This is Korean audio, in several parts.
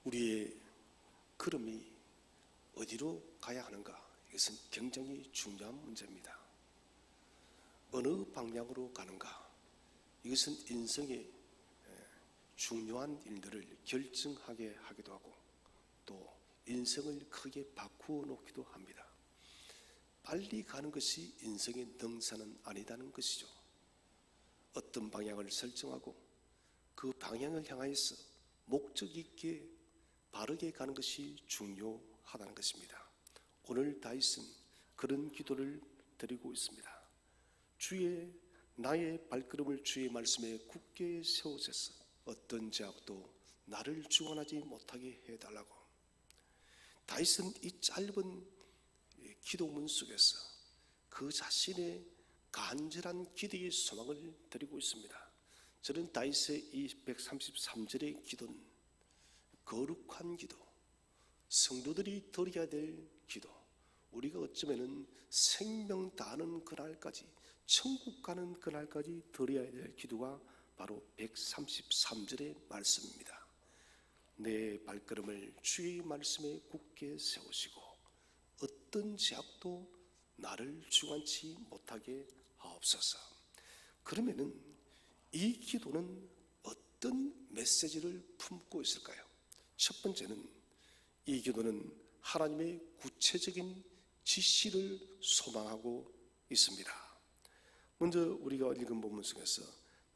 우리의 걸음이 어디로 가야 하는가? 이것은 굉장히 중요한 문제입니다. 어느 방향으로 가는가? 이것은 인생의 중요한 일들을 결정하게 하기도 하고 또 인생을 크게 바꾸어 놓기도 합니다. 빨리 가는 것이 인생의 능사는 아니다는 것이죠. 어떤 방향을 설정하고 그 방향을 향하여서 목적 있게 바르게 가는 것이 중요하다는 것입니다. 오늘 다윗은 그런 기도를 드리고 있습니다. 주의 나의 발걸음을 주의 말씀에 굳게 세우소서. 어떤 제약도 나를 주관하지 못하게 해달라고. 다윗은 이 짧은 기도문 속에서 그 자신의 간절한 기도의 소망을 드리고 있습니다. 저는 다윗의 이 133절의 기도는 거룩한 기도, 성도들이 드려야 될 기도, 우리가 어쩌면 생명 다하는 그날까지, 천국 가는 그날까지 드려야 될 기도가 바로 133절의 말씀입니다. 내 발걸음을 주의 말씀에 굳게 세우시고 어떤 제약도 나를 주관치 못하게 하옵소서. 그러면은 이 기도는 어떤 메시지를 품고 있을까요? 첫 번째는 이 기도는 하나님의 구체적인 지시를 소망하고 있습니다. 먼저 우리가 읽은 본문 속에서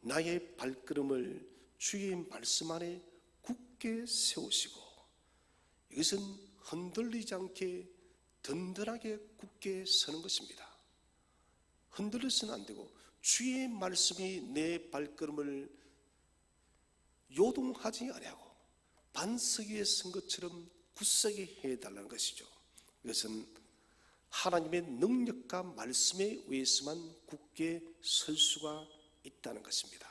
나의 발걸음을 주의 말씀 안에 굳게 세우시고, 이것은 흔들리지 않게 든든하게 굳게 서는 것입니다. 흔들려서는 안 되고 주의 말씀이 내 발걸음을 요동하지 아니하고 반석 위에 선 것처럼 굳세게 해달라는 것이죠. 이것은 하나님의 능력과 말씀에 의해서만 굳게 설 수가 있다는 것입니다.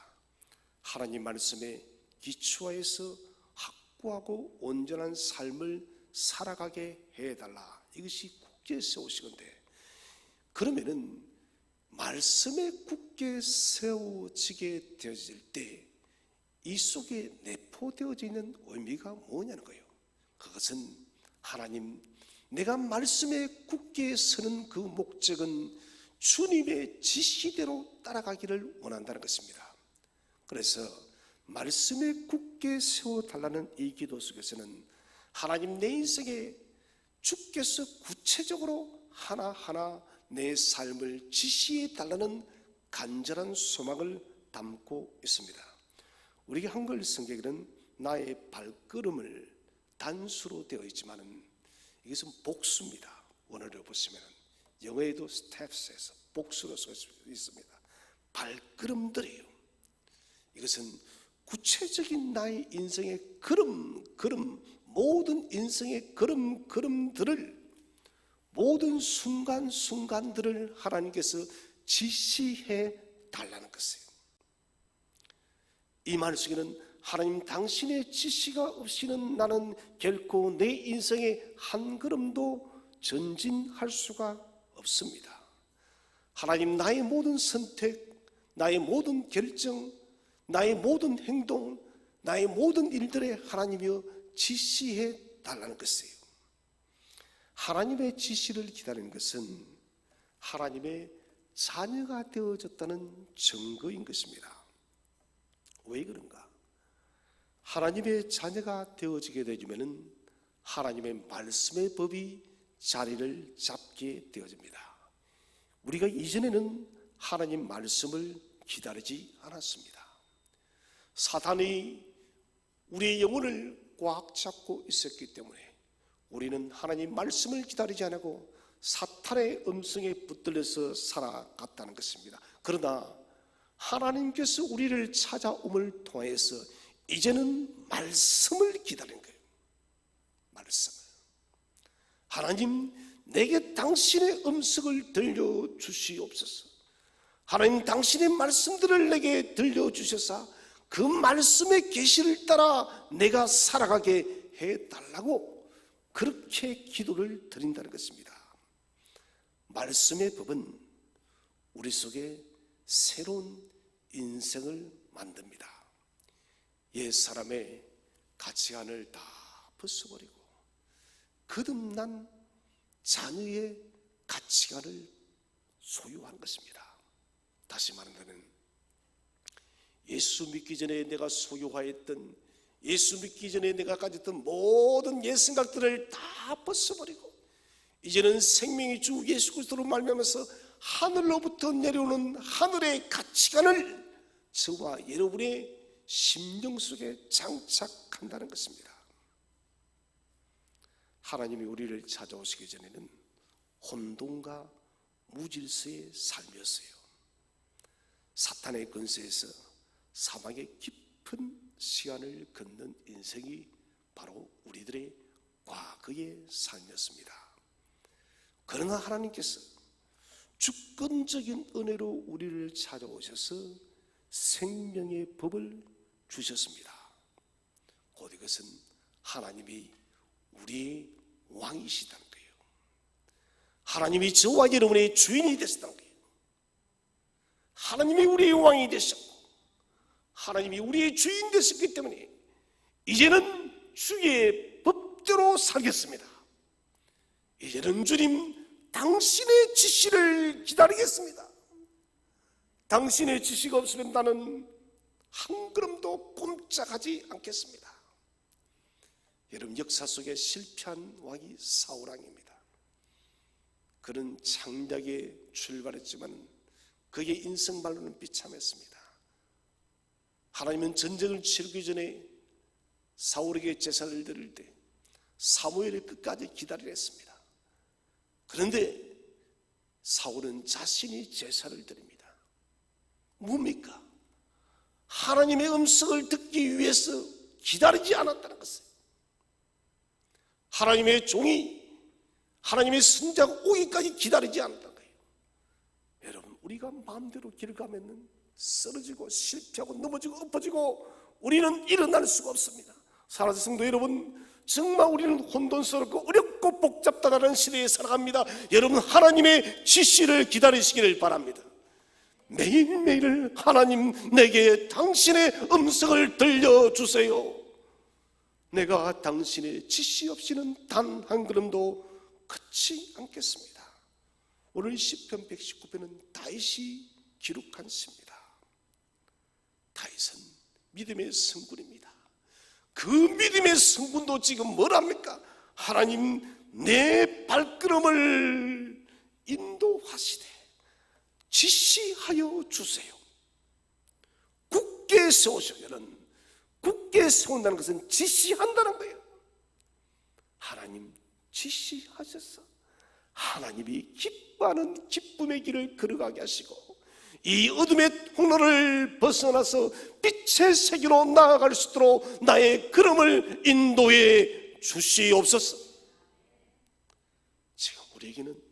하나님 말씀에 기초하여서 확고하고 온전한 삶을 살아가게 해달라. 이것이 굳게 세우시건데, 그러면은 말씀에 굳게 세워지게 되어질 때 이 속에 내포되어져 있는 의미가 뭐냐는 거예요. 그것은 하나님, 내가 말씀에 굳게 서는 그 목적은 주님의 지시대로 따라가기를 원한다는 것입니다. 그래서 말씀에 굳게 세워달라는 이 기도 속에서는 하나님, 내 인생에 주께서 구체적으로 하나하나 내 삶을 지시해 달라는 간절한 소망을 담고 있습니다. 우리 한글 성경에는 나의 발걸음을 단수로 되어 있지만은 이것은 복수입니다. 원어를 보시면 영어에도 steps에서 복수로 써 있습니다. 발걸음들이에요. 이것은 구체적인 나의 인생의 걸음, 모든 인생의 걸음들을, 모든 순간순간들을 하나님께서 지시해 달라는 것이에요. 이 말 속에는 하나님, 당신의 지시가 없이는 나는 결코 내 인생의 한 걸음도 전진할 수가 없습니다. 하나님, 나의 모든 선택, 나의 모든 결정, 나의 모든 행동, 나의 모든 일들에 하나님이여 지시해 달라는 것이에요. 하나님의 지시를 기다리는 것은 하나님의 자녀가 되어졌다는 증거인 것입니다. 왜 그런가? 하나님의 자녀가 되어지게 되면 하나님의 말씀의 법이 자리를 잡게 되어집니다. 우리가 이전에는 하나님 말씀을 기다리지 않았습니다. 사탄이 우리의 영혼을 꽉 잡고 있었기 때문에 우리는 하나님 말씀을 기다리지 않고 사탄의 음성에 붙들려서 살아갔다는 것입니다. 그러나 하나님께서 우리를 찾아옴을 통해서 이제는 말씀을 기다리는 거예요. 말씀을. 하나님, 내게 당신의 음성을 들려주시옵소서. 하나님, 당신의 말씀들을 내게 들려주셔서 그 말씀의 계시를 따라 내가 살아가게 해달라고 그렇게 기도를 드린다는 것입니다. 말씀의 법은 우리 속에 새로운 인생을 만듭니다. 옛 사람의 가치관을 다 벗어버리고 거듭난 자녀의 가치관을 소유한 것입니다. 다시 말하면 예수 믿기 전에 내가 소유하였던, 예수 믿기 전에 내가 가졌던 모든 옛 생각들을 다 벗어버리고 이제는 생명의 주 예수 그리스도로 말미암아서 하늘로부터 내려오는 하늘의 가치관을 저와 여러분의 심령 속에 장착한다는 것입니다. 하나님이 우리를 찾아오시기 전에는 혼돈과 무질서의 삶이었어요. 사탄의 권세에서 사망의 깊은 시간을 걷는 인생이 바로 우리들의 과거의 삶이었습니다. 그러나 하나님께서 주권적인 은혜로 우리를 찾아오셔서 생명의 법을 주셨습니다. 곧 이것은 하나님이 우리의 왕이시다는 거예요. 하나님이 저와 여러분의 주인이 되셨다는 거예요. 하나님이 우리의 왕이 되셨고 하나님이 우리의 주인 되셨기 때문에 이제는 주의 법대로 살겠습니다. 이제는 주님 당신의 지시를 기다리겠습니다. 당신의 지시가 없으면 나는 한 걸음도 꼼짝하지 않겠습니다. 여러분, 역사 속에 실패한 왕이 사울 왕입니다. 그는 창작에 출발했지만 그의 인생 말로는 비참했습니다. 하나님은 전쟁을 치르기 전에 사울에게 제사를 드릴 때 사무엘이 끝까지 기다리려 했습니다. 그런데 사울은 자신이 제사를 드립니다. 뭡니까? 하나님의 음성을 듣기 위해서 기다리지 않았다는 것이에요. 하나님의 종이 하나님의 선자가 오기까지 기다리지 않았다는 거예요. 여러분, 우리가 마음대로 길 가면은 쓰러지고 실패하고 넘어지고 엎어지고 우리는 일어날 수가 없습니다. 사랑하는 성도 여러분, 정말 우리는 혼돈스럽고 어렵고 복잡하다는 시대에 살아갑니다. 여러분, 하나님의 지시를 기다리시기를 바랍니다. 매일매일 하나님, 내게 당신의 음성을 들려주세요. 내가 당신의 지시 없이는 단 한 걸음도 걷지 않겠습니다. 오늘 시편 119편은 다윗이 기록한 시입니다. 다윗은 믿음의 성군입니다. 그 믿음의 성군도 지금 뭐랍니까? 하나님, 내 발걸음을 인도하시되 지시하여 주세요. 굳게 세우시려는, 굳게 세운다는 것은 지시한다는 거예요. 하나님 지시하셔서 하나님이 기뻐하는 기쁨의 길을 걸어가게 하시고 이 어둠의 통로를 벗어나서 빛의 세계로 나아갈 수 있도록 나의 걸음을 인도해 주시옵소서. 지금 우리에게는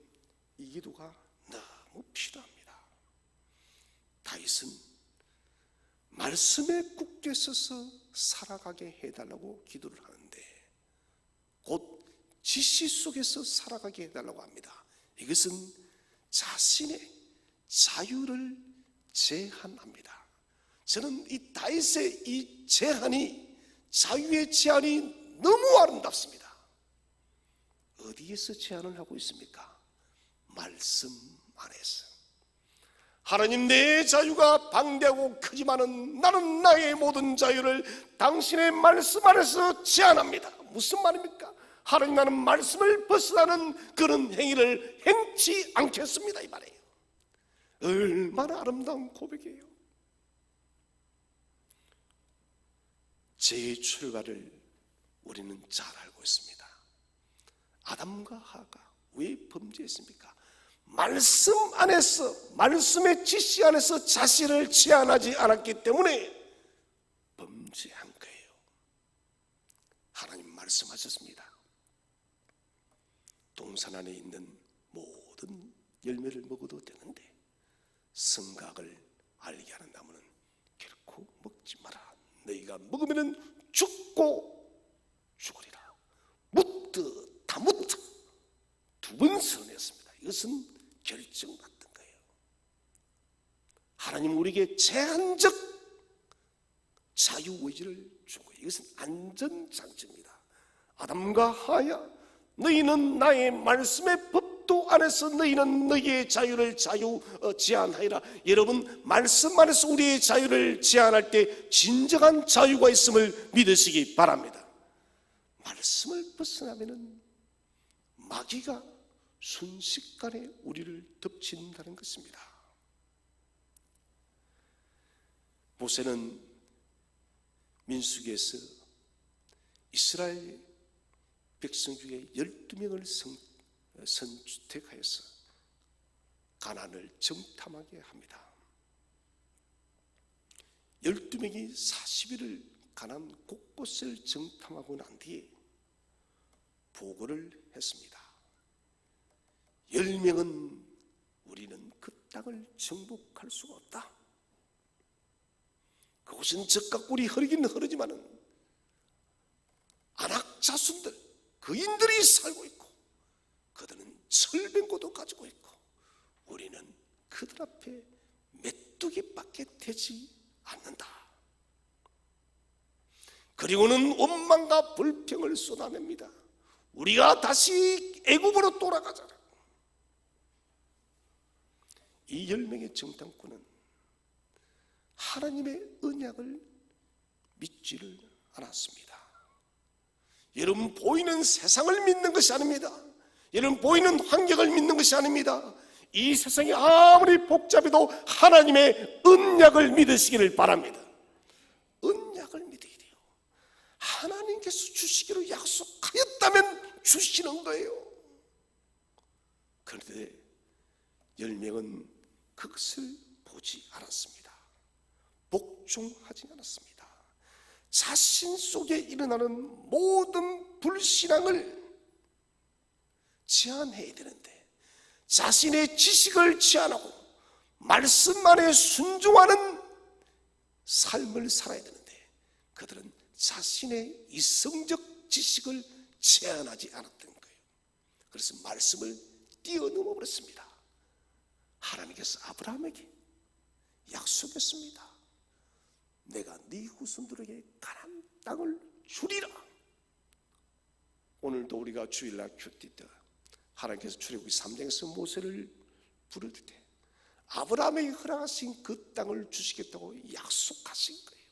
이 기도가 너무 필요합니다. 다윗은 말씀에 굳게 서서 살아가게 해달라고 기도를 하는데 곧 지시 속에서 살아가게 해달라고 합니다. 이것은 자신의 자유를 제한합니다. 저는 이 다윗의 이 제한이, 자유의 제한이 너무 아름답습니다. 어디에서 제한을 하고 있습니까? 말씀 안에서. 하나님, 내 자유가 방대하고 크지만은 나는 나의 모든 자유를 당신의 말씀 안에서 제한합니다. 무슨 말입니까? 하나님, 나는 말씀을 벗어나는 그런 행위를 행치 않겠습니다, 이 말이에요. 얼마나 아름다운 고백이에요. 죄의 출발을 우리는 잘 알고 있습니다. 아담과 하가 왜 범죄했습니까? 말씀 안에서, 말씀의 지시 안에서 자신을 제한하지 않았기 때문에 범죄한 거예요. 하나님 말씀하셨습니다. 동산 안에 있는 모든 열매를 먹어도 되는데 성각을 알게 하는 나무는 결코 먹지 마라. 너희가 먹으면 죽고 죽으리라. 묻듯 다 묻듯 두 번 선언했습니다. 이것은 결정받던 거예요. 하나님 우리에게 제한적 자유의지를 준 거예요. 이것은 안전장치입니다. 아담과 하야, 너희는 나의 말씀의 법도 안에서 너희는 너희의 자유를 제한하리라. 여러분, 말씀 안에서 우리의 자유를 제한할 때 진정한 자유가 있음을 믿으시기 바랍니다. 말씀을 벗어나면은 마귀가 순식간에 우리를 덮친다는 것입니다. 모세는 민수기에서 이스라엘 백성 중에 12명을 선택하여서 가나안을 정탐하게 합니다. 12명이 40일을 가나안 곳곳을 정탐하고 난 뒤에 보고를 했습니다. 10명은 우리는 그 땅을 정복할 수가 없다. 그곳은 적과 꿀이 흐르긴 흐르지만은 아낙 자손들, 그인들이 살고 있고 그들은 철병고도 가지고 있고 우리는 그들 앞에 메뚜기밖에 되지 않는다. 그리고는 원망과 불평을 쏟아냅니다. 우리가 다시 애굽으로 돌아가자. 이 10명의 정탐꾼은 하나님의 언약을 믿지를 않았습니다. 여러분, 보이는 세상을 믿는 것이 아닙니다. 여러분, 보이는 환경을 믿는 것이 아닙니다. 이 세상이 아무리 복잡해도 하나님의 언약을 믿으시기를 바랍니다. 언약을 믿어야 돼요. 하나님께서 주시기로 약속하였다면 주시는 거예요. 그런데 10명은 그것을 보지 않았습니다. 복종하지 않았습니다. 자신 속에 일어나는 모든 불신앙을 제한해야 되는데 자신의 지식을 제한하고 말씀만에 순종하는 삶을 살아야 되는데 그들은 자신의 이성적 지식을 제한하지 않았던 거예요. 그래서 말씀을 뛰어넘어 버렸습니다. 하나님께서 아브라함에게 약속했습니다. 내가 네 후손들에게 가나안 땅을 주리라. 오늘도 우리가 주일날 큐티 때 하나님께서 출애굽기 3장에서 모세를 부를 때 아브라함에게 허락하신 그 땅을 주시겠다고 약속하신 거예요.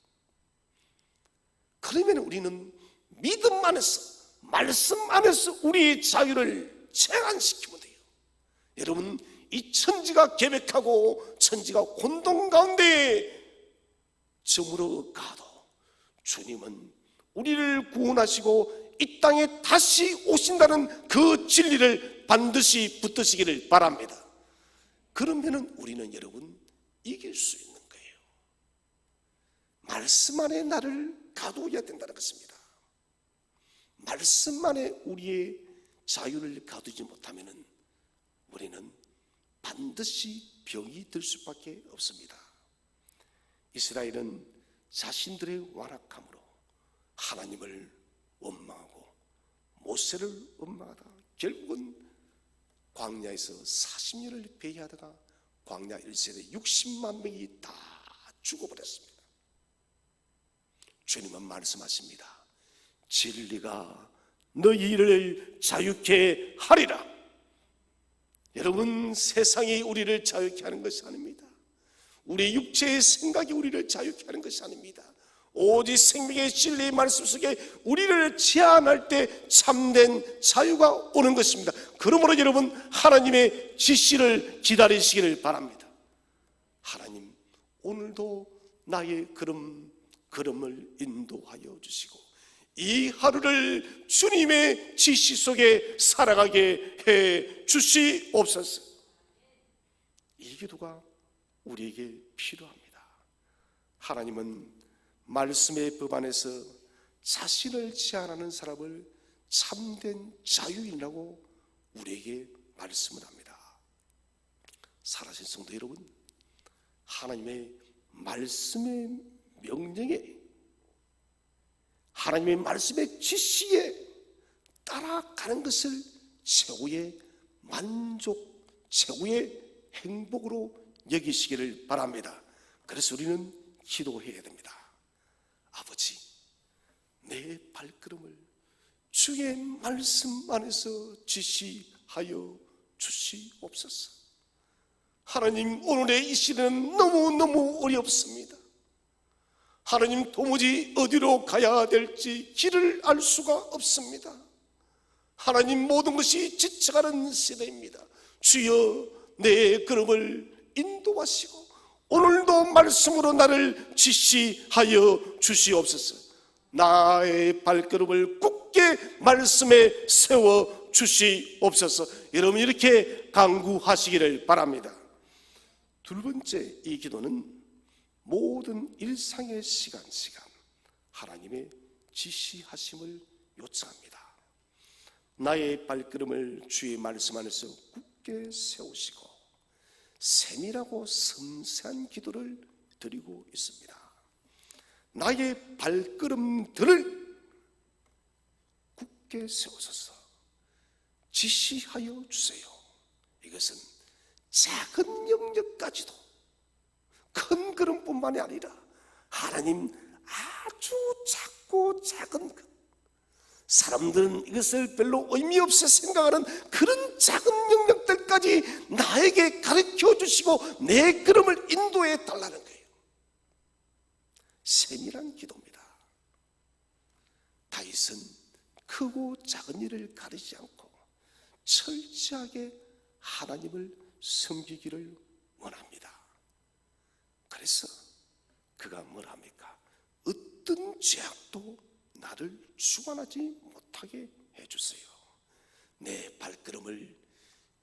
그러면 우리는 믿음 안에서 말씀 안에서 우리의 자유를 제한시키면 돼요. 여러분, 이 천지가 계획하고 천지가 혼돈 가운데 저물어 가도 주님은 우리를 구원하시고 이 땅에 다시 오신다는 그 진리를 반드시 붙드시기를 바랍니다. 그러면 우리는 여러분 이길 수 있는 거예요. 말씀 안에 나를 가두어야 된다는 것입니다. 말씀 안에 우리의 자유를 가두지 못하면 우리는 반드시 병이 들 수밖에 없습니다. 이스라엘은 자신들의 완악함으로 하나님을 원망하고 모세를 원망하다 결국은 광야에서 40년을 배회하다가 광야 1세대 60만 명이 다 죽어버렸습니다. 주님은 말씀하십니다. 진리가 너희를 자유케 하리라. 여러분, 세상이 우리를 자유케 하는 것이 아닙니다. 우리의 육체의 생각이 우리를 자유케 하는 것이 아닙니다. 오직 생명의 진리의 말씀 속에 우리를 제한할 때 참된 자유가 오는 것입니다. 그러므로 여러분, 하나님의 지시를 기다리시기를 바랍니다. 하나님, 오늘도 나의 걸음을 인도하여 주시고 이 하루를 주님의 지시 속에 살아가게 해 주시옵소서. 이 기도가 우리에게 필요합니다. 하나님은 말씀의 법 안에서 자신을 제한하는 사람을 참된 자유인이라고 우리에게 말씀을 합니다. 살아신 성도 여러분, 하나님의 말씀의 명령에, 하나님의 말씀의 지시에 따라가는 것을 최고의 만족, 최고의 행복으로 여기시기를 바랍니다. 그래서 우리는 기도해야 됩니다. 아버지, 내 발걸음을 주의 말씀 안에서 지시하여 주시옵소서. 하나님, 오늘의 이 시대는 너무너무 어렵습니다. 하나님, 도무지 어디로 가야 될지 길을 알 수가 없습니다. 하나님, 모든 것이 지쳐가는 시대입니다. 주여, 내 걸음을 인도하시고 오늘도 말씀으로 나를 지시하여 주시옵소서. 나의 발걸음을 굳게 말씀에 세워 주시옵소서. 여러분, 이렇게 간구하시기를 바랍니다. 두 번째, 이 기도는 모든 일상의 시간 하나님의 지시하심을 요청합니다. 나의 발걸음을 주의 말씀 안에서 굳게 세우시고 세밀하고 섬세한 기도를 드리고 있습니다. 나의 발걸음들을 굳게 세우소서. 지시하여 주세요. 이것은 작은 영역까지도, 큰 걸음뿐만이 아니라 하나님, 아주 작고 작은 것, 사람들은 이것을 별로 의미 없이 생각하는 그런 작은 영역들까지 나에게 가르쳐 주시고 내 걸음을 인도해 달라는 거예요. 세밀한 기도입니다. 다윗은 크고 작은 일을 가리지 않고 철저하게 하나님을 섬기기를 원합니다. 그래서 그가 뭘 합니까? 어떤 죄악도 나를 주관하지 못하게 해주세요. 내 발걸음을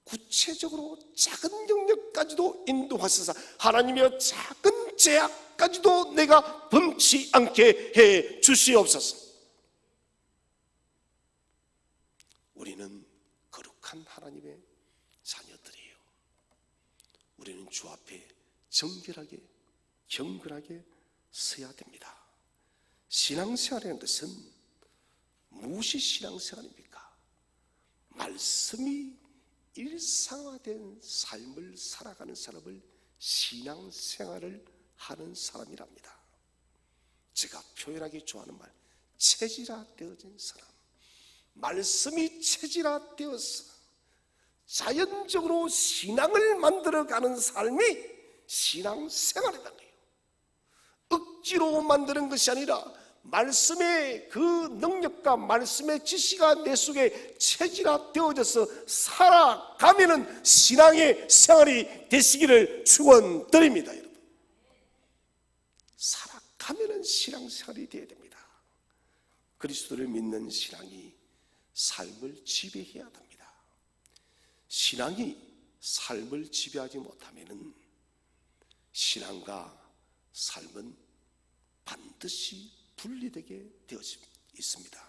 구체적으로 작은 영역까지도 인도하셔서 하나님이여, 작은 죄악까지도 내가 범치 않게 해 주시옵소서. 우리는 거룩한 하나님의 자녀들이에요. 우리는 주 앞에 정결하게 경건하게 서야 됩니다. 신앙생활이라는 것은 무엇이 신앙생활입니까? 말씀이 일상화된 삶을 살아가는 사람을 신앙생활을 하는 사람이랍니다. 제가 표현하기 좋아하는 말, 체질화되어진 사람. 말씀이 체질화되어서 자연적으로 신앙을 만들어가는 삶이 신앙생활이라는 거예요. 억지로 만드는 것이 아니라 말씀의 그 능력과 말씀의 지시가 내 속에 체질화되어져서 살아가면은 신앙의 생활이 되시기를 축원드립니다. 여러분, 살아가면은 신앙생활이 되어야 됩니다. 그리스도를 믿는 신앙이 삶을 지배해야 합니다. 신앙이 삶을 지배하지 못하면은 신앙과 삶은 반드시 분리되게 되어 있습니다.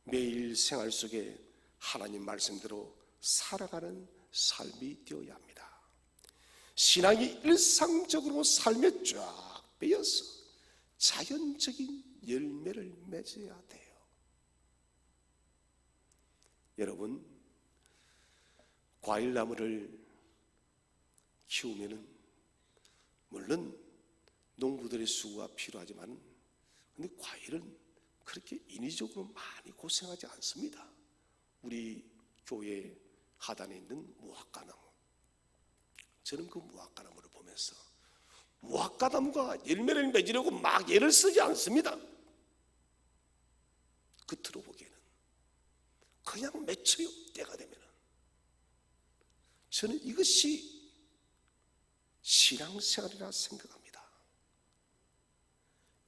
매일 생활 속에 하나님 말씀대로 살아가는 삶이 되어야 합니다. 신앙이 일상적으로 삶에 쫙 빼여서 자연적인 열매를 맺어야 돼요. 여러분, 과일나무를 키우면은 물론 농부들의 수고가 필요하지만, 근데 과일은 그렇게 인위적으로 많이 고생하지 않습니다. 우리 교회 하단에 있는 무화과나무, 저는 그 무화과나무를 보면서 무화과나무가 열매를 맺으려고 막 애를 쓰지 않습니다. 겉으로 보기에는 그냥 맺혀요. 때가 되면은. 저는 이것이 신앙생활이라 생각합니다.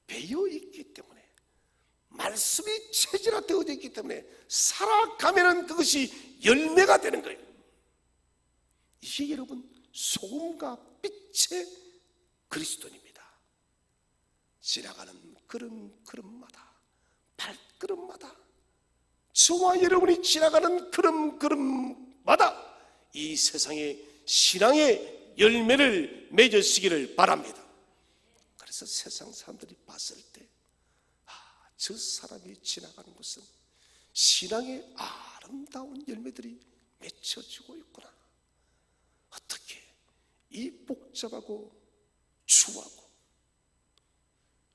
배어있기 때문에, 말씀이 체질화되어져 있기 때문에 살아가면은 그것이 열매가 되는 거예요. 이게 여러분 소금과 빛의 그리스도입니다. 지나가는 걸음걸음마다, 발걸음마다, 저와 여러분이 지나가는 걸음걸음마다 이 세상에 신앙의 열매를 맺으시기를 바랍니다. 그래서 세상 사람들이 봤을 때, 저 사람이 지나가는 곳은 신앙의 아름다운 열매들이 맺혀지고 있구나. 어떻게 이 복잡하고 추하고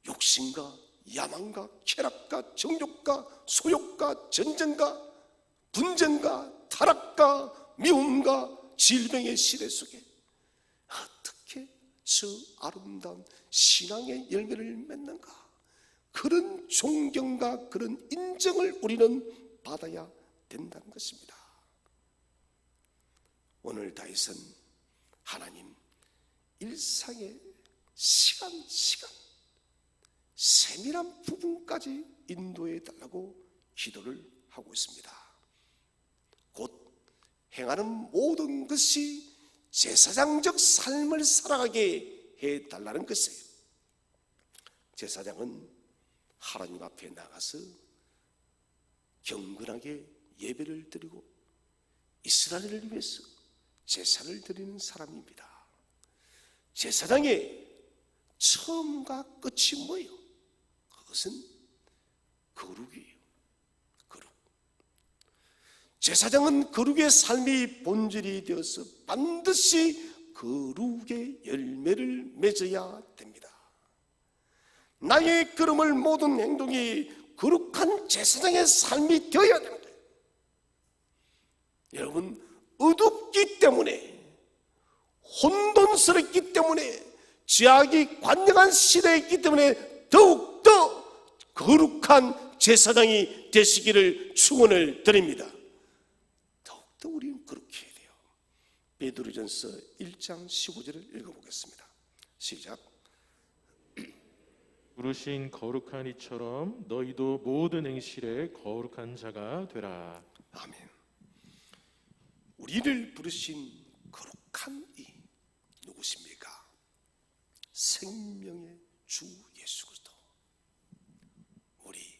욕심과 야망과 쾌락과 정욕과 소욕과 전쟁과 분쟁과 타락과 미움과 질병의 시대 속에 어떻게 저 아름다운 신앙의 열매를 맺는가? 그런 존경과 그런 인정을 우리는 받아야 된다는 것입니다. 오늘 다윗은 하나님 일상의 시간 세밀한 부분까지 인도해 달라고 기도를 하고 있습니다. 곧 행하는 모든 것이 제사장적 삶을 살아가게 해달라는 것이에요. 제사장은 하나님 앞에 나가서 경건하게 예배를 드리고 이스라엘을 위해서 제사를 드리는 사람입니다. 제사장의 처음과 끝이 뭐예요? 그것은 거룩이에요. 거룩. 제사장은 거룩의 삶이 본질이 되어서 반드시 거룩의 열매를 맺어야 됩니다. 나의 걸음을 모든 행동이 거룩한 제사장의 삶이 되어야 됩니다. 여러분, 어둡기 때문에, 혼돈스럽기 때문에, 죄악이 관영한 시대에 있기 때문에 더욱더 거룩한 제사장이 되시기를 축원을 드립니다. 더욱더 우리는 그렇게 해야 돼요. 베드로전서 1장 15절을 읽어보겠습니다. 시작. 부르신 거룩한 이처럼 너희도 모든 행실에 거룩한 자가 되라. 아멘. 우리를 부르신 거룩한 이 누구십니까? 생명의 주 예수 그리스도, 우리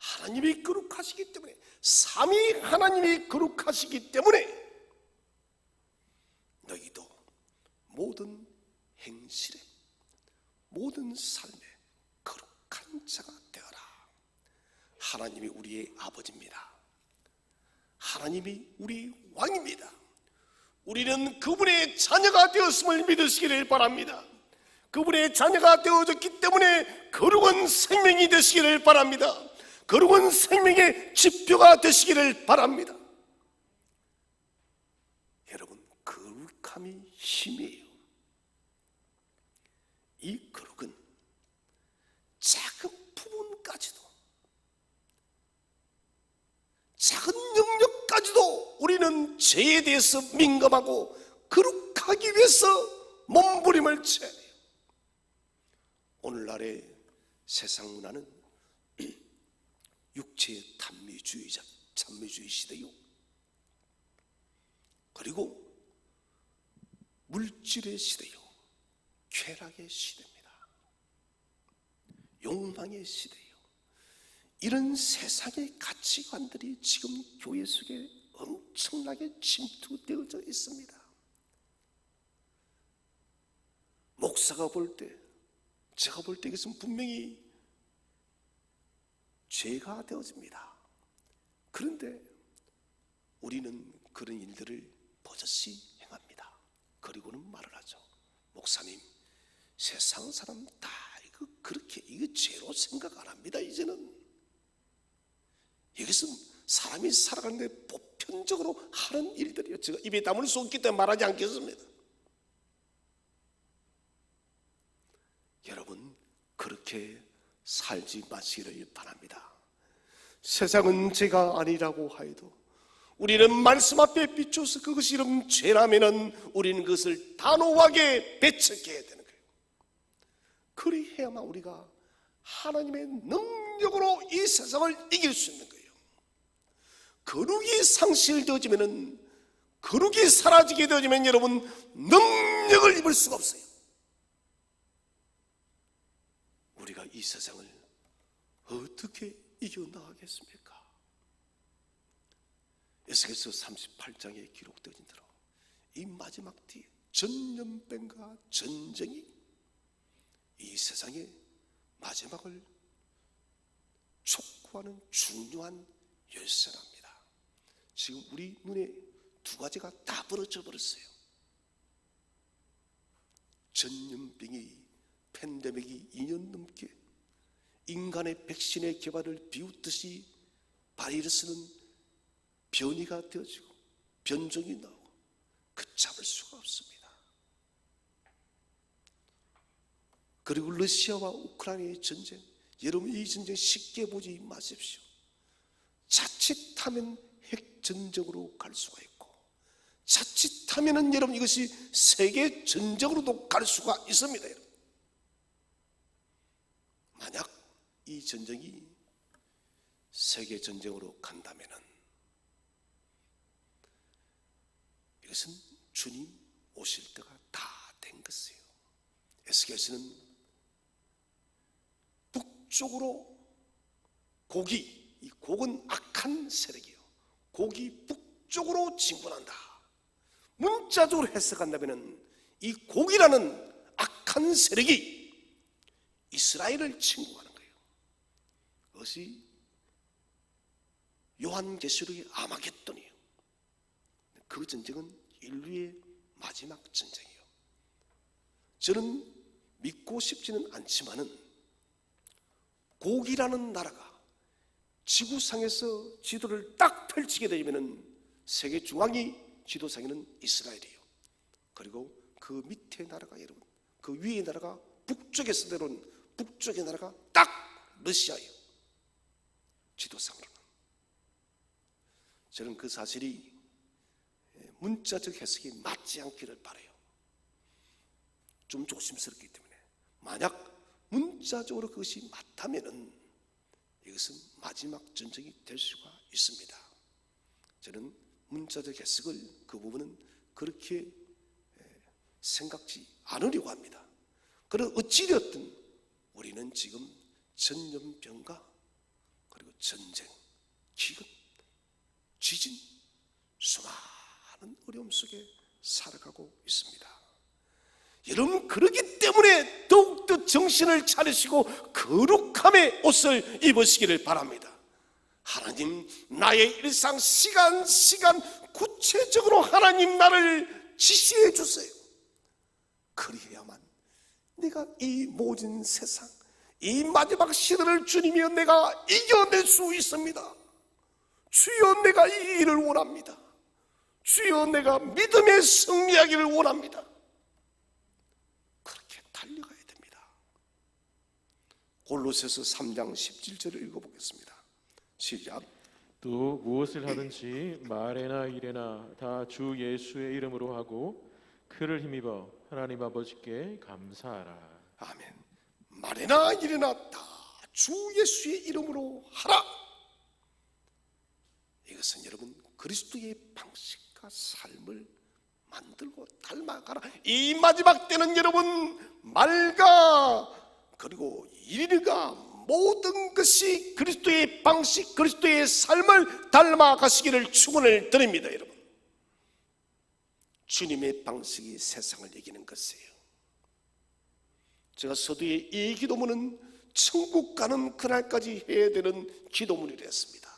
하나님이 거룩하시기 때문에, 삼위 하나님이 거룩하시기 때문에 너희도 모든 행실에, 모든 삶에 거룩한 자가 되어라. 하나님이 우리의 아버지입니다. 하나님이 우리 왕입니다. 우리는 그분의 자녀가 되었음을 믿으시기를 바랍니다. 그분의 자녀가 되어졌기 때문에 거룩한 생명이 되시기를 바랍니다. 거룩한 생명의 지표가 되시기를 바랍니다. 여러분, 거룩함이 힘이에요. 이 거룩은 작은 부분까지도, 작은 영역까지도 우리는 죄에 대해서 민감하고 거룩하기 위해서 몸부림을 쳐야 돼요. 오늘날의 세상 문화는 육체의 찬미주의 시대요, 그리고 물질의 시대요, 쾌락의 시대입니다. 욕망의 시대요. 이런 세상의 가치관들이 지금 교회 속에 엄청나게 침투되어져 있습니다. 목사가 볼 때, 제가 볼 때 이것은 분명히 죄가 되어집니다. 그런데 우리는 그런 일들을 버젓이 행합니다. 그리고는 말을 하죠. 목사님, 세상 사람 다 이거 죄로 생각 안 합니다. 이제는 이것은 사람이 살아가는데 보편적으로 하는 일들이에요. 제가 입에 담을 수 없기 때문에 말하지 않겠습니다. 여러분, 그렇게 살지 마시기를 바랍니다. 세상은 죄가 아니라고 하여도 우리는 말씀 앞에 비춰서 그것이 이런 죄라면은 우리는 그것을 단호하게 배척해야 되는 거예요. 그리해야만 우리가 하나님의 능력으로 이 세상을 이길 수 있는 거예요. 거룩이 상실되어지면은, 거룩이 사라지게 되어지면 여러분 능력을 입을 수가 없어요. 우리가 이 세상을 어떻게 이겨나가겠습니까? 에스겔서 38장에 기록되어진 대로 이 마지막 뒤에 전염병과 전쟁이 이 세상의 마지막을 촉구하는 중요한 열쇠랍니다. 지금 우리 눈에 두 가지가 다 벌어져 버렸어요. 전염병이 팬데믹이 2년 넘게 인간의 백신의 개발을 비웃듯이 바이러스는 변이가 되어지고 변종이 나오고 걷잡을 수가 없습니다. 그리고 러시아와 우크라이나의 전쟁, 여러분 이 전쟁 쉽게 보지 마십시오. 자칫하면 핵전쟁으로 갈 수가 있고 자칫하면은 여러분 이것이 세계 전쟁으로도 갈 수가 있습니다. 여러분. 만약 이 전쟁이 세계 전쟁으로 간다면은 이것은 주님 오실 때가 다 된 것이에요. 에스겔서는 북쪽으로 곡이, 이 곡은 악한 세력이에요. 곡이 북쪽으로 진군한다. 문자적으로 해석한다면 이 곡이라는 악한 세력이 이스라엘을 침공하는 거예요. 그것이 요한계시록의 아마겟돈이에요. 그 전쟁은 인류의 마지막 전쟁이에요. 저는 믿고 싶지는 않지만은 곡이라는 나라가 지구상에서 지도를 딱 펼치게 되면은 세계 중앙이 지도상에는 이스라엘이에요. 그리고 그 밑에 나라가 여러분, 그 위의 나라가 북쪽에서 내려온 북쪽의 나라가 딱 러시아예요. 지도상으로는. 저는 그 사실이 문자적 해석이 맞지 않기를 바라요. 좀 조심스럽기 때문에. 만약 문자적으로 그것이 맞다면은 이것은 마지막 전쟁이 될 수가 있습니다. 저는 문자적 해석을 그 부분은 그렇게 생각지 않으려고 합니다. 그러나 어찌되었든 우리는 지금 전염병과 그리고 전쟁, 기근, 지진, 수많은 어려움 속에 살아가고 있습니다. 여러분 그렇기 때문에 더욱더 정신을 차리시고 거룩함의 옷을 입으시기를 바랍니다. 하나님 나의 일상 시간 구체적으로 하나님 나를 지시해 주세요. 그리해야만 내가 이 모진 세상, 이 마지막 시대를 주님이여 내가 이겨낼 수 있습니다. 주여 내가 이 일을 원합니다. 주여 내가 믿음의 승리하기를 원합니다. 그렇게 달려가야 됩니다. 골로새서 3장 17절을 읽어보겠습니다. 시작. 또 무엇을 하든지 말에나 일에나 다 주 예수의 이름으로 하고 그를 힘입어 하나님 아버지께 감사하라. 아멘. 말에나 일에나 다 주 예수의 이름으로 하라. 이것은 여러분 그리스도의 방식과 삶을 만들고 닮아가라. 이 마지막 때는 여러분 말과 그리고 일과 모든 것이 그리스도의 방식, 그리스도의 삶을 닮아가시기를 축원을 드립니다. 여러분 주님의 방식이 세상을 이기는 것이에요. 제가 서두에 이 기도문은 천국 가는 그날까지 해야 되는 기도문이랬습니다.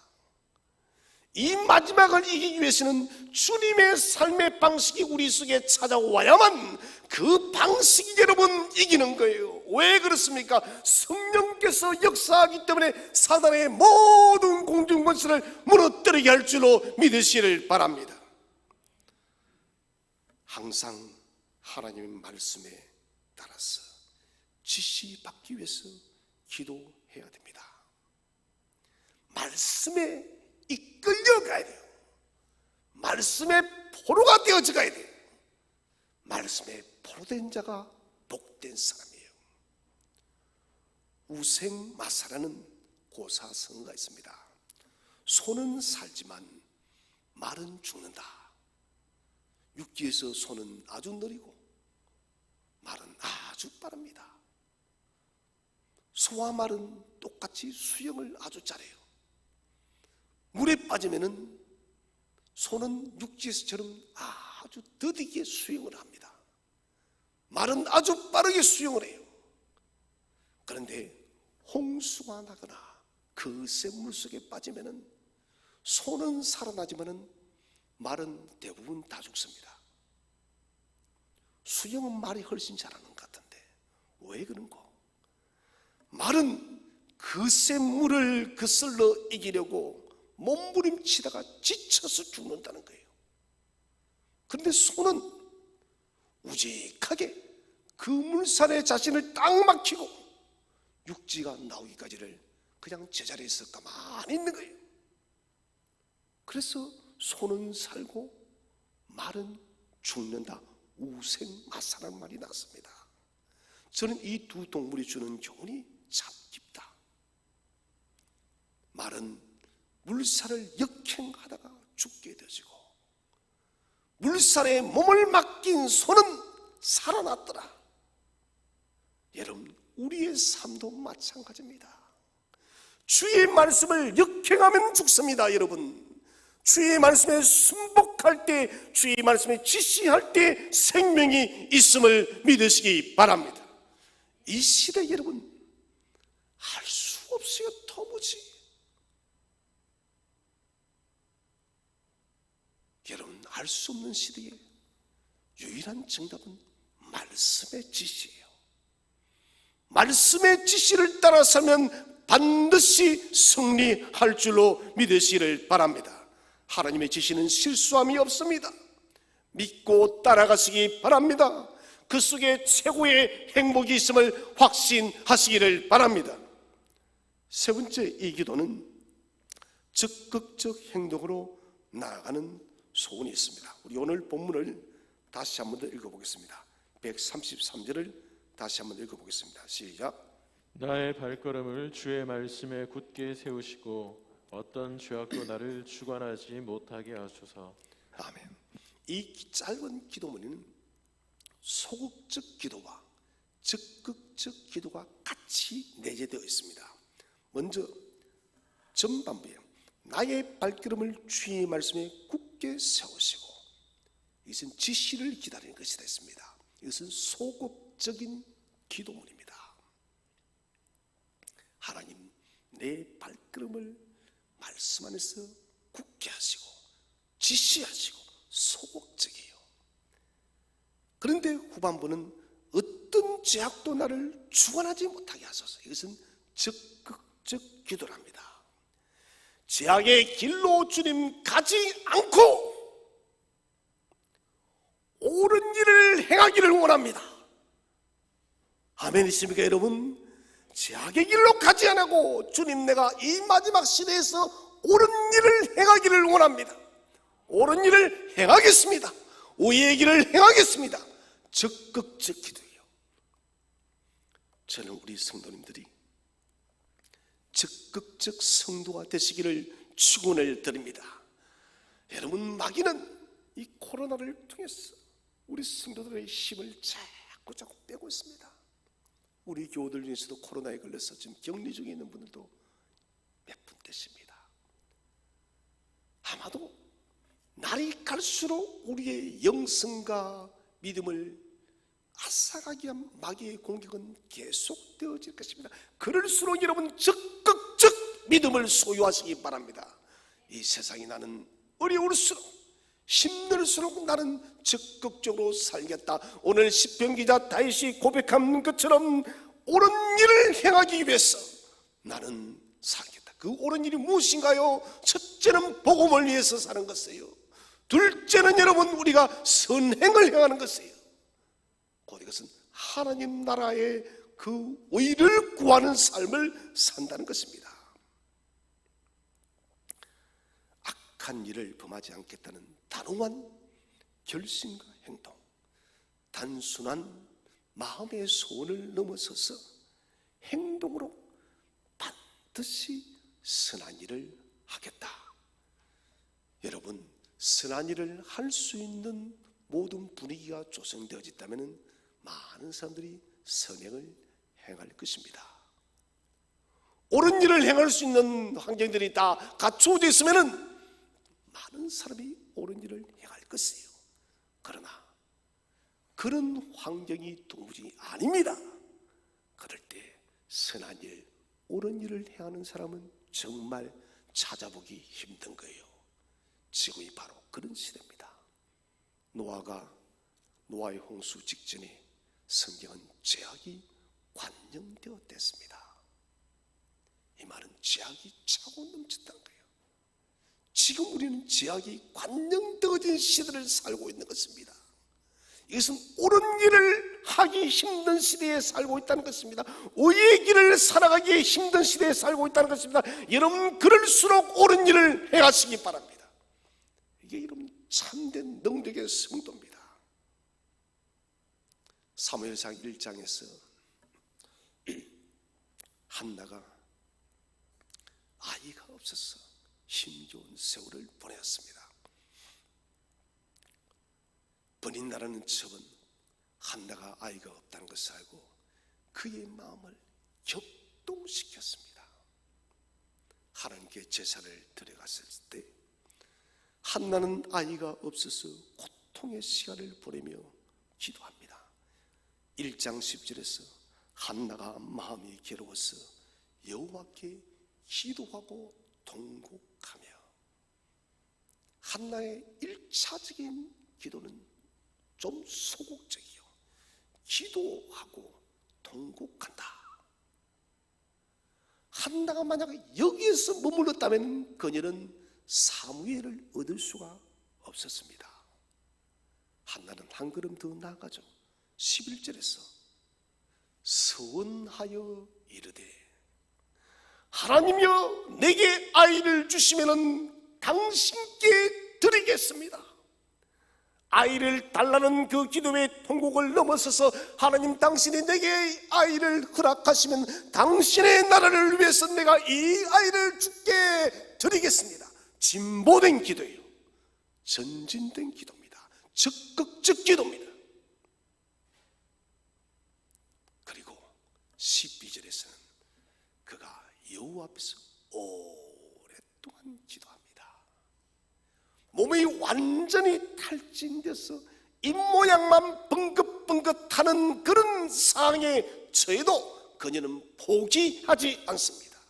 이 마지막을 이기기 위해서는 주님의 삶의 방식이 우리 속에 찾아와야만 그 방식이 여러분 이기는 거예요. 왜 그렇습니까? 성령께서 역사하기 때문에 사단의 모든 공중권세를 무너뜨리게 할 줄로 믿으시기를 바랍니다. 항상 하나님의 말씀에 따라서 지시받기 위해서 기도해야 됩니다. 말씀에 이끌려가야 돼요. 말씀의 포로가 되어져 가야 돼요. 말씀에 포로된 자가 복된 사람이에요. 우생마사라는 고사성어가 있습니다. 소는 살지만 말은 죽는다. 육지에서 소는 아주 느리고 말은 아주 빠릅니다. 소와 말은 똑같이 수영을 아주 잘해요. 물에 빠지면은 소는 육지에서처럼 아주 더디게 수영을 합니다. 말은 아주 빠르게 수영을 해요. 그런데 홍수가 나거나 거센 물속에 빠지면은 소는 살아나지만은 말은 대부분 다 죽습니다. 수영은 말이 훨씬 잘하는 것 같은데 왜 그런고? 말은 그새 물을 그슬러 이기려고 몸부림치다가 지쳐서 죽는다는 거예요. 그런데 소는 우직하게 그 물살에 자신을 딱 막히고 육지가 나오기까지를 그냥 제자리에서 가만히 있는 거예요. 그래서 소는 살고 말은 죽는다. 우생마사라는 말이 나왔습니다. 저는 이 두 동물이 주는 교훈이 참 깊다. 말은 물살을 역행하다가 죽게 되어지고 물살에 몸을 맡긴 소는 살아났더라. 여러분, 우리의 삶도 마찬가지입니다. 주의 말씀을 역행하면 죽습니다. 여러분, 주의 말씀에 순복할 때, 주의 말씀에 지시할 때 생명이 있음을 믿으시기 바랍니다. 이 시대 여러분, 할 수 없어요. 도무지. 여러분, 알 수 없는 시대에 유일한 정답은 말씀의 지시예요. 말씀의 지시를 따라 살면 반드시 승리할 줄로 믿으시기를 바랍니다. 하나님의 지시는 실수함이 없습니다. 믿고 따라가시기 바랍니다. 그 속에 최고의 행복이 있음을 확신하시기를 바랍니다. 세 번째, 이 기도는 적극적 행동으로 나아가는 소원이 있습니다. 우리 오늘 본문을 다시 한번 더 읽어보겠습니다. 133절을 다시 한번 읽어보겠습니다. 시작. 나의 발걸음을 주의 말씀에 굳게 세우시고 어떤 죄악도 나를 주관하지 못하게 하소서. 아멘. 이 짧은 기도문에는 소극적 기도와 적극적 기도가 같이 내재되어 있습니다. 먼저 전반부에 나의 발걸음을 주의 말씀에 굳게 세우시고, 이것은 지시를 기다리는 것이다 했습니다. 이것은 소극적인 기도문입니다. 하나님, 내 발걸음을 말씀 안에서 굳게 하시고 지시하시고 소극적이에요. 그런데 후반부는 어떤 죄악도 나를 주관하지 못하게 하소서. 이것은 적극적 기도랍니다. 죄악의 길로 주님 가지 않고 옳은 일을 행하기를 원합니다. 아멘이십니까 여러분? 죄악의 길로 가지 않고 주님, 내가 이 마지막 시대에서 옳은 일을 행하기를 원합니다. 옳은 일을 행하겠습니다. 의의 길을 행하겠습니다. 적극적 기도예요. 저는 우리 성도님들이 적극적 성도가 되시기를 축원을 드립니다. 여러분, 마귀는 이 코로나를 통해서 우리 성도들의 힘을 자꾸 빼고 있습니다. 우리 교우들 중에서도 코로나에 걸려서 지금 격리 중에 있는 분들도 몇 분 되십니다. 아마도 날이 갈수록 우리의 영성과 믿음을 앗아가기 위한 마귀의 공격은 계속되어질 것입니다. 그럴수록 여러분 적극적 믿음을 소유하시기 바랍니다. 이 세상이 나는 어려울수록, 힘들수록 나는 적극적으로 살겠다. 오늘 시편 기자 다윗이 고백한 것처럼 옳은 일을 행하기 위해서 나는 살겠다. 그 옳은 일이 무엇인가요? 첫째는 복음을 위해서 사는 것이에요. 둘째는 여러분 우리가 선행을 행하는 것이에요. 곧 이것은 하나님 나라의 그 의를 구하는 삶을 산다는 것입니다. 악한 일을 범하지 않겠다는 단호한 결심과 행동, 단순한 마음의 소원을 넘어서서 행동으로 반드시 선한 일을 하겠다. 여러분, 선한 일을 할 수 있는 모든 분위기가 조성되어졌다면 많은 사람들이 선행을 행할 것입니다. 옳은 일을 행할 수 있는 환경들이 다 갖추어져 있으면 많은 사람이 옳은 일을 행할 것이에요. 그러나 그런 환경이 도무지 아닙니다. 그럴 때 선한 일, 옳은 일을 행하는 사람은 정말 찾아보기 힘든 거예요. 지금이 바로 그런 시대입니다. 노아의 홍수 직전에 성경은 죄악이 관영되었댔습니다. 이 말은 죄악이 차고 넘쳤다는 거예요. 지금 우리는 죄악이 관영되어진 시대를 살고 있는 것입니다. 이것은 옳은 길을 하기 힘든 시대에 살고 있다는 것입니다. 의의 길을 살아가기 힘든 시대에 살고 있다는 것입니다. 여러분, 그럴수록 옳은 일을 행하시기 바랍니다. 이게 여러분 참된 능력의 성도입니다. 사무엘상 1장에서 한나가 아이가 없어서 힘겨운 세월을 보내었습니다. 번인나라는 첩은 한나가 아이가 없다는 것을 알고 그의 마음을 격동시켰습니다. 하나님께 제사를 드려갔을 때 한나는 아이가 없어서 고통의 시간을 보내며 기도합니다. 1장 10절에서 한나가 마음이 괴로워서 여호와께 기도하고 통곡하며, 한나의 1차적인 기도는 좀 소극적이요, 기도하고 통곡한다. 한나가 만약에 여기에서 머물렀다면 그녀는 사무엘을 얻을 수가 없었습니다. 한나는 한 걸음 더 나아가죠. 11절에서 서원하여 이르되, 하나님이여 내게 아이를 주시면은 당신께 드리겠습니다. 아이를 달라는 그 기도의 통곡을 넘어서서 하나님, 당신이 내게 아이를 허락하시면 당신의 나라를 위해서 내가 이 아이를 주께 드리겠습니다. 진보된 기도예요. 전진된 기도입니다. 적극적 기도입니다. 그리고 12절에서는 그가 여호와 앞에서 오랫동안 기도합니다. 몸이 완전히 탈진돼서 입모양만 벙긋벙긋하는 그런 상황에 처해도 그녀는 포기하지 않습니다.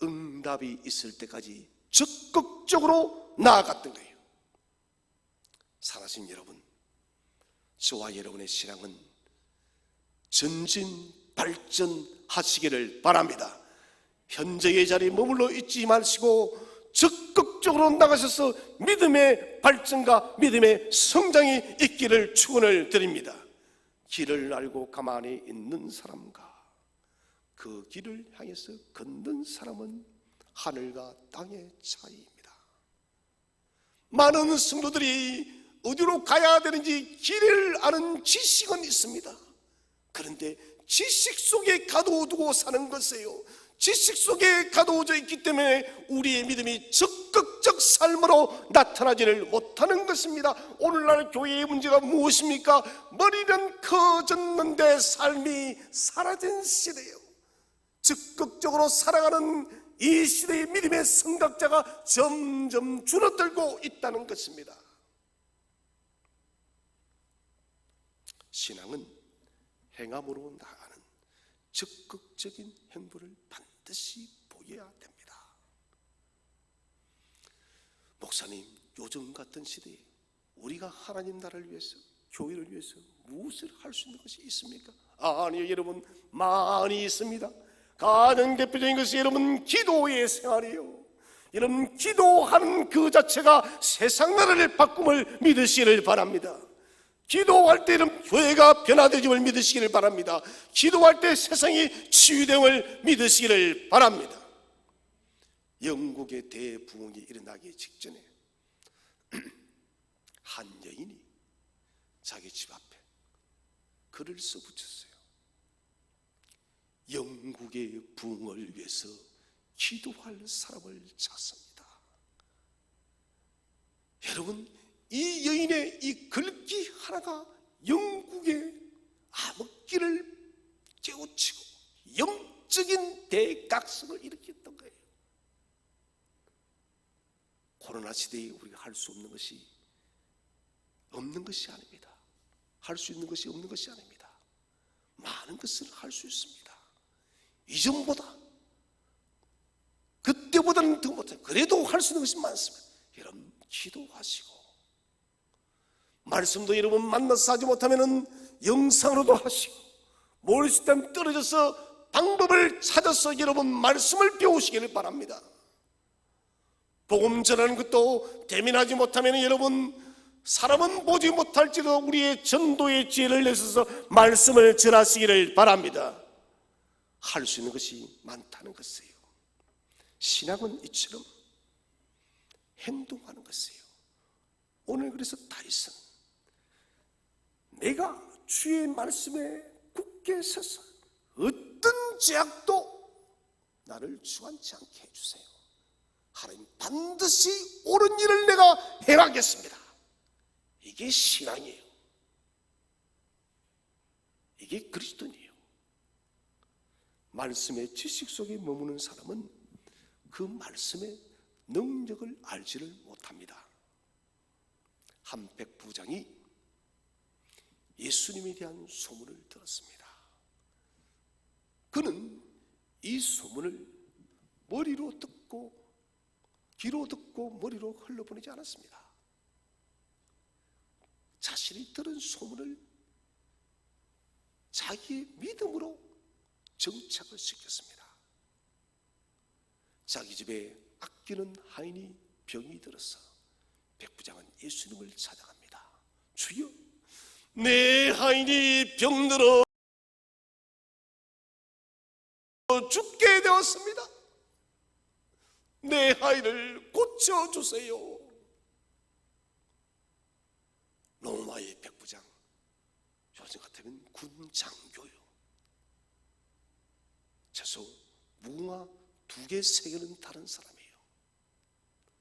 응답이 있을 때까지 적극적으로 나아갔던 거예요. 사랑하신 여러분, 저와 여러분의 신앙은 전진 발전하시기를 바랍니다. 현재의 자리에 머물러 있지 마시고 적극적으로 나가셔서 믿음의 발전과 믿음의 성장이 있기를 축원을 드립니다. 길을 알고 가만히 있는 사람과 그 길을 향해서 걷는 사람은 하늘과 땅의 차이입니다. 많은 성도들이 어디로 가야 되는지 길을 아는 지식은 있습니다. 그런데 지식 속에 가둬두고 사는 것이에요. 지식 속에 가둬져 있기 때문에 우리의 믿음이 적극적 삶으로 나타나지를 못하는 것입니다. 오늘날 교회의 문제가 무엇입니까? 머리는 커졌는데 삶이 사라진 시대예요. 적극적으로 살아가는 이 시대의 믿음의 선각자가 점점 줄어들고 있다는 것입니다. 신앙은 행함으로 나아가는 적극적인 행보를 반드시 보여야 됩니다. 목사님, 요즘 같은 시대에 우리가 하나님 나라를 위해서, 교회를 위해서 무엇을 할 수 있는 것이 있습니까? 아니요, 여러분, 많이 있습니다. 가장 대표적인 것이 여러분 기도의 생활이에요. 여러분, 기도하는 그 자체가 세상 나라를 바꿈을 믿으시기를 바랍니다. 기도할 때 이런 교회가 변화되임을 믿으시기를 바랍니다. 기도할 때 세상이 치유됨을 믿으시기를 바랍니다. 영국의 대부흥이 일어나기 직전에 한 여인이 자기 집 앞에 글을 써붙였어요. 영국의 부흥을 위해서 기도할 사람을 찾습니다. 여러분, 이 여인의 이 글귀 하나가 영국의 암흑기를 깨우치고 영적인 대각성을 일으켰던 거예요. 코로나 시대에 우리가 할 수 없는 것이 없는 것이 아닙니다. 할 수 있는 것이 없는 것이 아닙니다. 많은 것을 할 수 있습니다. 이전보다, 그때보다는 더 못해요. 그래도 할 수 있는 것이 많습니다. 여러분, 기도하시고, 말씀도 여러분 만나서 하지 못하면 영상으로도 하시고, 모를 수 있다면 떨어져서 방법을 찾아서 여러분 말씀을 배우시기를 바랍니다. 복음 전하는 것도 대민하지 못하면 여러분 사람은 보지 못할지도 우리의 전도의 지혜를 내셔서 말씀을 전하시기를 바랍니다. 할 수 있는 것이 많다는 것이에요. 신앙은 이처럼 행동하는 것이에요. 오늘 그래서 다윗은 내가 주의 말씀에 굳게 서서 어떤 제약도 나를 주관치 않게 해주세요. 하나님 반드시 옳은 일을 내가 행하겠습니다. 이게 신앙이에요. 이게 그리스도인이에요. 말씀의 지식 속에 머무는 사람은 그 말씀의 능력을 알지를 못합니다. 한 백부장이 예수님에 대한 소문을 들었습니다. 그는 이 소문을 머리로 듣고 귀로 듣고 머리로 흘러보내지 않았습니다. 자신이 들은 소문을 자기의 믿음으로 정착을 시켰습니다. 자기 집에 아끼는 하인이 병이 들어서 백부장은 예수님을 찾아갑니다. 주여, 내 하인이 병들어 죽게 되었습니다. 내 하인을 고쳐주세요. 로마의 백부장, 요즘 같으면 군 장교요. 최소 무궁화 2개, 3개는 다른 사람이에요.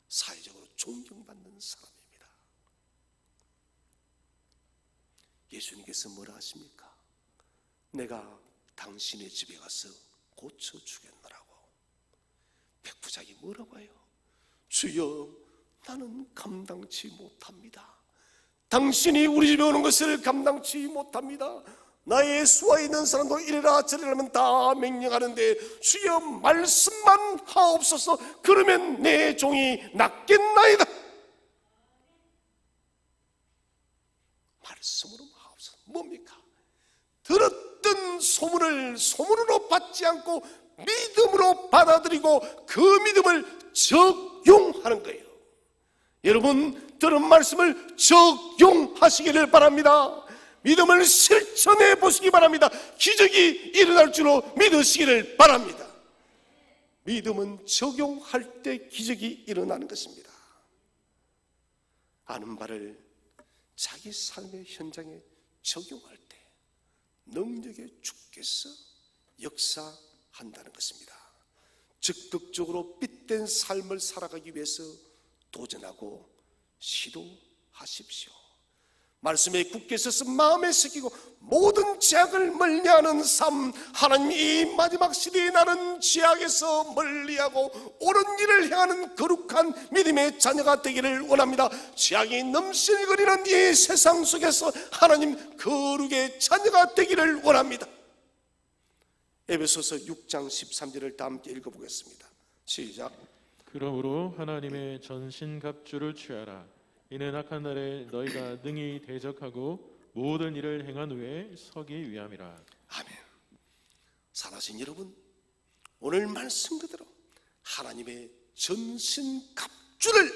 사회적으로 존경받는 사람입니다. 예수님께서 뭐라 하십니까? 내가 당신의 집에 가서 고쳐주겠노라고. 백부장이 뭐라고 해요? 주여, 나는 감당치 못합니다. 당신이 우리 집에 오는 것을 감당치 못합니다. 나의 수하에 있는 사람도 이래라 저래라 하면 다 명령하는데 주여 말씀만 하옵소서. 그러면 내 종이 낫겠나이다. 말씀으로 하옵소서. 뭡니까? 들었던 소문을 소문으로 받지 않고 믿음으로 받아들이고 그 믿음을 적용하는 거예요. 여러분 들은 말씀을 적용하시기를 바랍니다. 믿음을 실천해 보시기 바랍니다. 기적이 일어날 줄로 믿으시기를 바랍니다. 믿음은 적용할 때 기적이 일어나는 것입니다. 아는 바를 자기 삶의 현장에 적용할 때 능력의 주께서 역사한다는 것입니다. 적극적으로 빗댄 삶을 살아가기 위해서 도전하고 시도하십시오. 말씀에 굳게 서서 마음에 새기고 모든 죄악을 멀리하는 삶, 하나님 이 마지막 시대에 나는 죄악에서 멀리하고 옳은 일을 행하는 거룩한 믿음의 자녀가 되기를 원합니다. 죄악이 넘실거리는 이 세상 속에서 하나님 거룩의 자녀가 되기를 원합니다. 에베소서 6장 13절을 다 함께 읽어보겠습니다. 시작. 그러므로 하나님의 전신갑주를 취하라. 이는 악한 날에 너희가 능히 대적하고 모든 일을 행한 후에 서기 위함이라. 아멘. 사랑하신 여러분, 오늘 말씀 그대로 하나님의 전신갑주를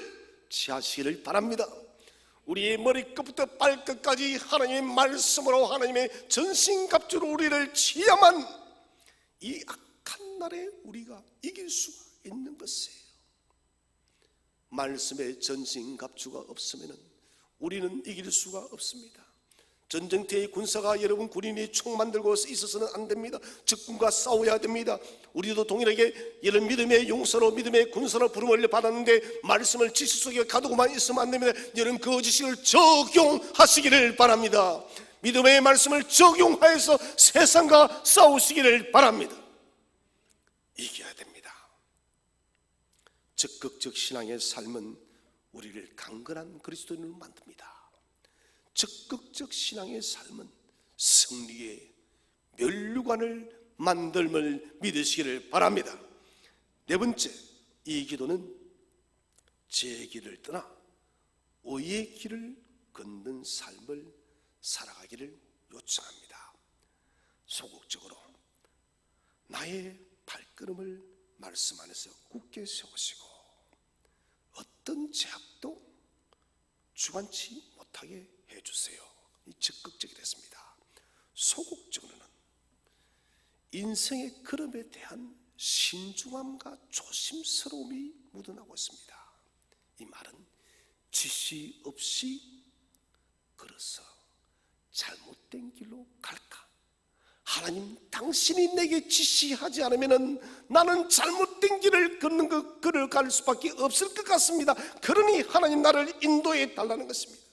취하시기를 바랍니다. 우리의 머리끝부터 발끝까지 하나님의 말씀으로 하나님의 전신갑주로 우리를 취하만 이 악한 날에 우리가 이길 수가 있는 것이에요. 말씀의 전신갑주가 없으면 우리는 이길 수가 없습니다. 전쟁터의 군사가 여러분 군인이 총 만들고 있어서는 안 됩니다. 적군과 싸워야 됩니다. 우리도 동일하게 이런 믿음의 용서로 믿음의 군사로 부름을 받았는데 말씀을 지식 속에 가두고만 있으면 안 됩니다. 여러분 그 지식을 적용하시기를 바랍니다. 믿음의 말씀을 적용하여서 세상과 싸우시기를 바랍니다. 이겨야 됩니다. 적극적 신앙의 삶은 우리를 강건한 그리스도인으로 만듭니다. 적극적 신앙의 삶은 승리의 면류관을 만들음을 믿으시기를 바랍니다. 네 번째, 이 기도는 제 길을 떠나 의의 길을 걷는 삶을 살아가기를 요청합니다. 소극적으로 나의 발걸음을 말씀 안에서 굳게 세우시고 어떤 제약도 주관치 못하게 해주세요. 이 적극적이 됐습니다. 소극적으로는 인생의 걸음에 대한 신중함과 조심스러움이 묻어나고 있습니다. 이 말은 지시 없이 걸어서 잘못된 길로 갈까? 하나님, 당신이 내게 지시하지 않으면 나는 잘못된 길을 걸어갈 수밖에 없을 것 같습니다. 그러니 하나님, 나를 인도해 달라는 것입니다.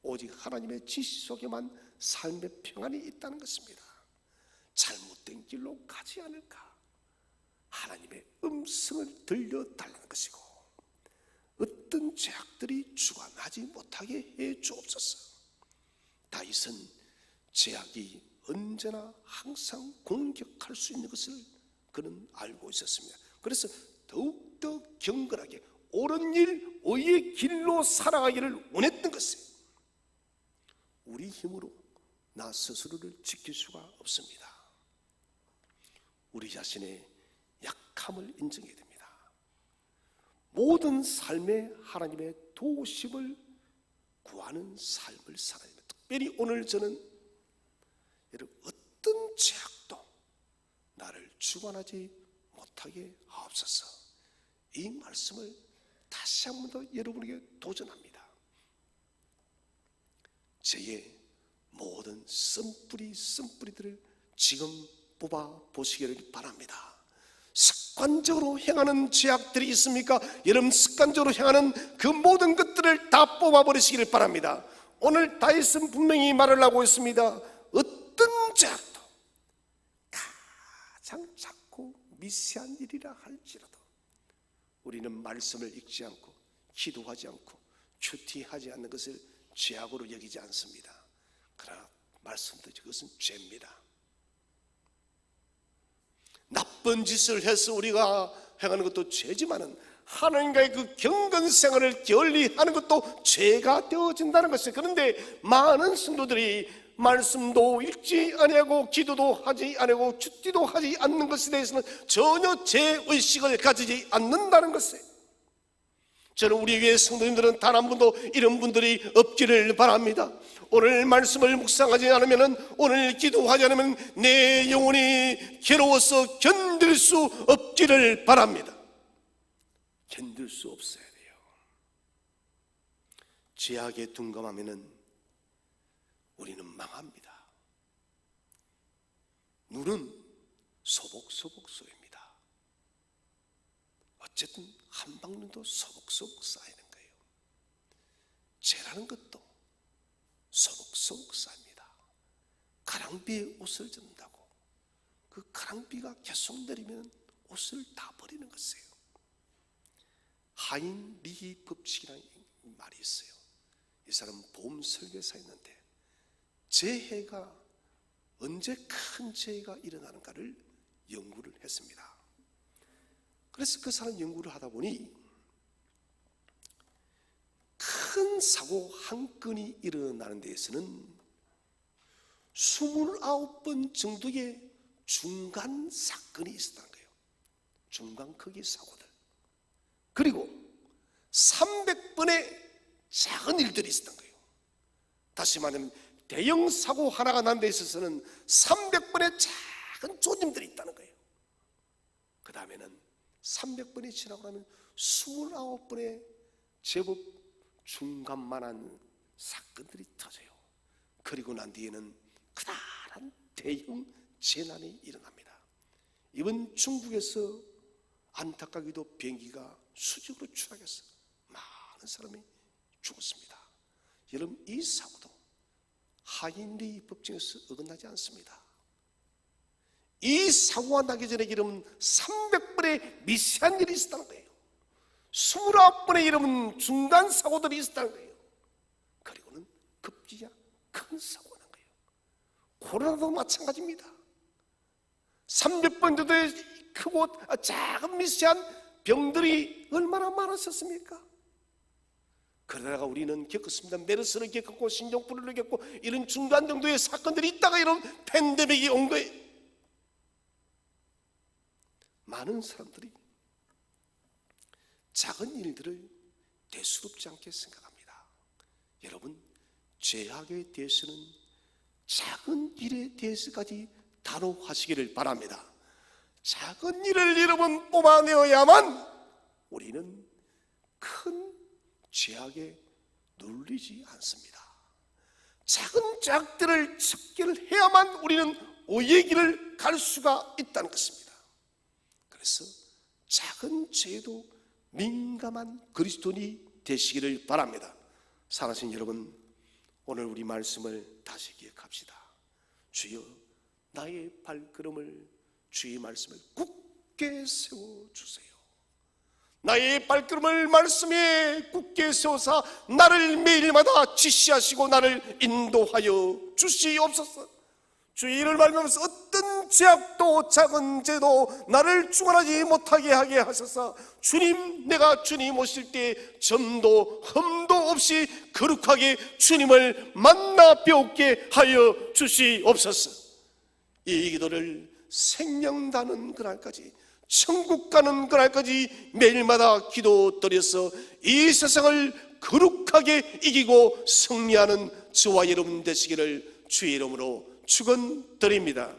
오직 하나님의 지시 속에만 삶의 평안이 있다는 것입니다. 잘못된 길로 가지 않을까? 하나님의 음성을 들려달라는 것이고, 어떤 죄악들이 주관하지 못하게 해 주옵소서. 다윗은 죄악이 언제나 항상 공격할 수 있는 것을 그는 알고 있었습니다. 그래서 더욱더 경건하게 옳은 일, 의의 길로 살아가기를 원했던 것이에요. 우리 힘으로 나 스스로를 지킬 수가 없습니다. 우리 자신의 약함을 인정해야 됩니다. 모든 삶에 하나님의 도우심을 구하는 삶을 살아야 됩니다. 특별히 오늘 저는 여러분, 어떤 죄악도 나를 주관하지 못하게 하옵소서. 이 말씀을 다시 한 번 더 여러분에게 도전합니다. 저의 모든 쓴뿌리들을 지금 뽑아 보시기를 바랍니다. 습관적으로 행하는 죄악들이 있습니까? 여러분, 습관적으로 행하는 그 모든 것들을 다 뽑아 버리시기를 바랍니다. 오늘 다윗은 분명히 말을 하고 있습니다. 어떤 죄악도 가장 작고 미세한 일이라 할지라도 우리는 말씀을 읽지 않고 기도하지 않고 큐티하지 않는 것을 죄악으로 여기지 않습니다. 그러나 말씀드리죠, 그것은 죄입니다. 나쁜 짓을 해서 우리가 행하는 것도 죄지만은 하나님과의 그 경건 생활을 게을리하는 것도 죄가 되어진다는 것이에요. 그런데 많은 성도들이 말씀도 읽지 아니하고 기도도 하지 아니하고 큐티도 하지 않는 것에 대해서는 전혀 죄의식을 가지지 않는다는 것이에요. 저는 우리 교회 성도님들은 단 한 분도 이런 분들이 없기를 바랍니다. 오늘 말씀을 묵상하지 않으면, 오늘 기도하지 않으면 내 영혼이 괴로워서 견딜 수 없기를 바랍니다. 견딜 수 없어야 돼요. 죄악에 둔감하면 우리는 망합니다. 눈은 소복소복 쏘입니다. 어쨌든 한 방울도 소복소복 쌓이는 거예요. 죄라는 것도 소복소복 쌓입니다. 가랑비에 옷을 젖는다고 그 가랑비가 계속 내리면 옷을 다 버리는 것이에요. 하인 리히 법칙이라는 말이 있어요. 이 사람은 보험 설계사였는데 재해가 언제 큰 재해가 일어나는가를 연구를 했습니다. 그래서 그 사람 연구를 하다 보니 큰 사고 한 건이 일어나는 데에서는 29번 정도의 중간 사건이 있었다는 거예요. 중간 크기 사고들. 그리고 300번의 작은 일들이 있었던 거예요. 다시 말하면 대형 사고 하나가 난 데 있어서는 300번의 작은 조짐들이 있다는 거예요. 그 다음에는 300번이 지나고 나면 29번의 제법 중간만한 사건들이 터져요. 그리고 난 뒤에는 커다란 대형 재난이 일어납니다. 이번 중국에서 안타깝게도 비행기가 수직으로 추락해서 많은 사람이 죽었습니다. 여러분, 이 사고도 하인리 법칙에서 어긋나지 않습니다. 이 사고가 나기 전에 여러분 300번의 미세한 일이 있었다는 거예요. 29번의 여러분 중간 사고들이 있었다는 거예요. 그리고는 급기야 큰 사고가 난 거예요. 코로나도 마찬가지입니다. 300번 정도의 크고 작은 미세한 병들이 얼마나 많았었습니까? 그러다가 우리는 겪었습니다. 메르스를 겪었고 신종플루를 겪고 이런 중간 정도의 사건들이 있다가 이런 팬데믹이 온 거예요. 많은 사람들이 작은 일들을 대수롭지 않게 생각합니다. 여러분, 죄악에 대해서는 작은 일에 대해서까지 다뤄하시기를 바랍니다. 작은 일을 여러분 뽑아내어야만 우리는 큰 죄악에 눌리지 않습니다. 작은 죄악들을 척결해야만 우리는 의의 길을 갈 수가 있다는 것입니다. 그래서 작은 죄에도 민감한 그리스도인이 되시기를 바랍니다. 사랑하신 여러분, 오늘 우리 말씀을 다시 기억합시다. 주여, 나의 발걸음을 주의 말씀을 굳게 세워주세요. 나의 발걸음을 말씀에 굳게 세워서 나를 매일마다 지시하시고 나를 인도하여 주시옵소서. 주의 일을 말하면서 어떤 죄악도 작은 죄도 나를 주관하지 못하게 하게 하셔서 주님, 내가 주님 오실 때 점도 흠도 없이 거룩하게 주님을 만나 배우게 하여 주시옵소서. 이 기도를 생명다는 그날까지, 천국 가는 그날까지 매일마다 기도드려서 이 세상을 거룩하게 이기고 승리하는 저와 여러분 되시기를 주의 이름으로 축원드립니다.